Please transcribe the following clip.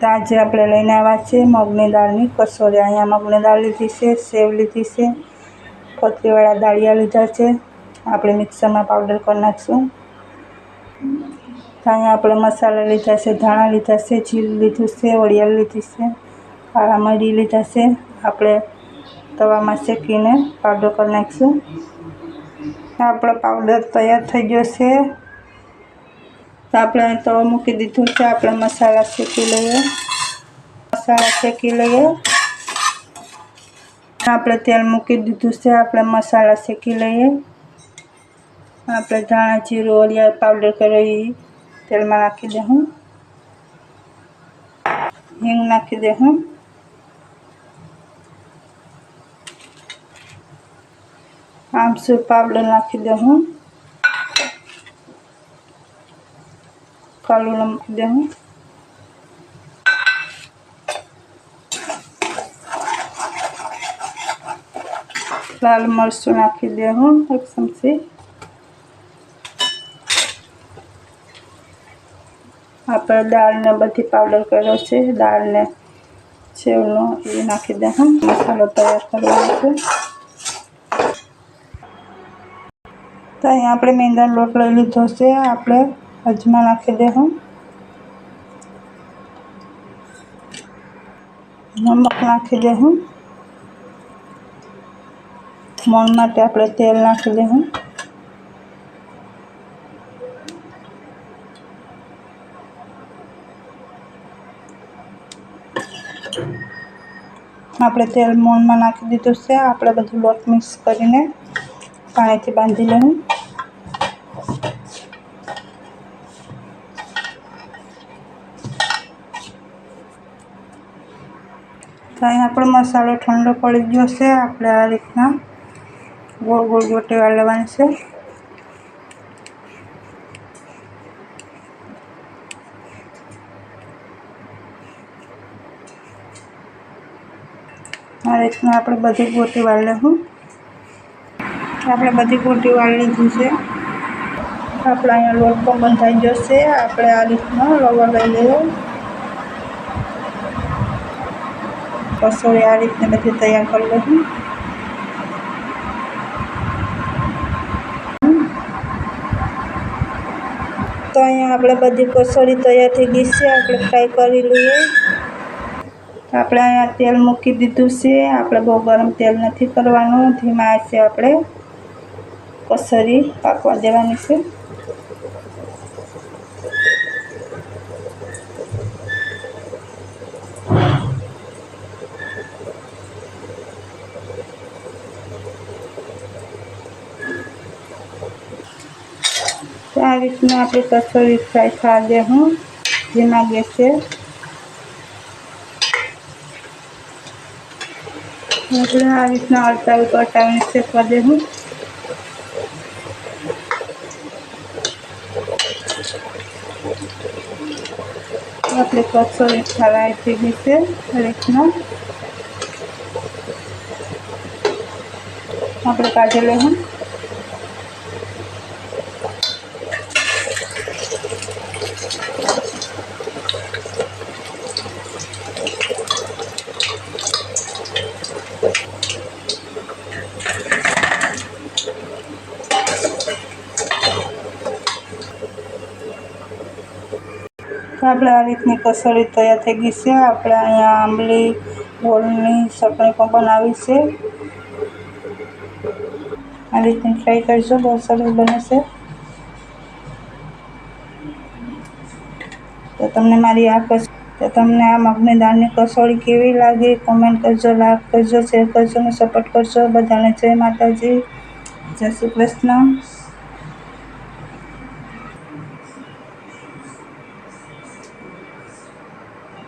તો આજે આપણે લઈને આવ્યા છે મગની દાળની કસોરી। અહીંયા મગની દાળ લીધી છે, સેવ લીધી છે, પતરીવાળા દાળિયા લીધા છે। આપણે મિક્સરમાં પાવડર કરી નાખશું। તો અહીંયા આપણે મસાલા લીધા છે, ધાણા લીધા છે, જીરું લીધું છે, વરિયાળ લીધી છે, કાળા મરી લીધા છે। આપણે તવામાં શેકીને પાવડર કરી નાખીશું। આપણો પાવડર તૈયાર થઈ ગયો છે। તો આપણે તવો મૂકી દીધું છે। આપણે મસાલા શેકી લઈએ। આપણે તેલ મૂકી દીધું છે। આપણે મસાલા શેકી લઈએ। આપણે ધાણા જીરું વરિયાળ પાવડર કરી તેલમાં નાખી દઉં। હિંગ નાખી દઉં। આમચૂર પાવડર નાખી દઉં। કાલું નાખી દઉં। લાલ મરચું નાખી દઉં 1 ચમચી। આપણે દાળને બધી પાવડર કર્યો છે, દાળને સેવનો એ નાખી દઉં। મસાલો તૈયાર કરવાનો છે। તો અહીંયા આપણે મેંદાનો લોટ લઈ લીધો છે। આપણે અજમા નાખી દઉં। નમક નાખી દઉં। મોણ માટે આપણે તેલ નાખી દઉં। આપણે તેલ મોણમાં નાખી દીધું છે। આપણે બધું લોટ મિક્સ કરીને પાણીથી બાંધી લઉં। તો અહીંયા આપણો મસાલો ઠંડો પડી ગયો છે। આપણે આ રીતના ગોળ ગોળ ગોટી વાળવાની છે। આ રીતના આપણે બધી ગોટી વાળી લઉં। આપણે બધી ગોટી વાળી લીધી છે। આપણે અહીંયા લોટ પણ બંધાઈ ગયો છે। આપણે આ રીતના રવો લઈ લઈએ। કસોરી આ રીતને બધી તૈયાર કરી લઉં। તો અહીંયા આપણે બધી કસોરી તૈયાર થઈ ગઈ છે। આપણે ફ્રાય કરી લઈએ। આપણે અહીંયા તેલ મૂકી દીધું છે। આપણે બહુ ગરમ તેલ નથી કરવાનું, ધીમા આંચે આપણે કસોરી પાકવા દેવાની છે। આ રીતના આપણે કસોરી ફ્રાય થવા દઉં ધીમા ગેસે। આપણે આ રીતના અલટાવીને શેકવા દઉં। આપણે કસોરી ફ્રાય થઈ ગઈ છે। આ રીતના આપણે કાઢી લઉં। આપણે આ રીતની કસોરી તૈયાર થઈ ગઈ છે। આપણે અહીંયા આંબલી ગોળની ચટણી પણ બનાવી છે। આ રીતની ટ્રાય કરજો, બહુ સરસ બને છે। તો તમને આ મગની દાળની કસોરી કેવી લાગી કોમેન્ટ કરજો, લાઈક કરજો, શેર કરજો અને સપોર્ટ કરજો। બધાને જય માતાજી, જય શ્રી કૃષ્ણ।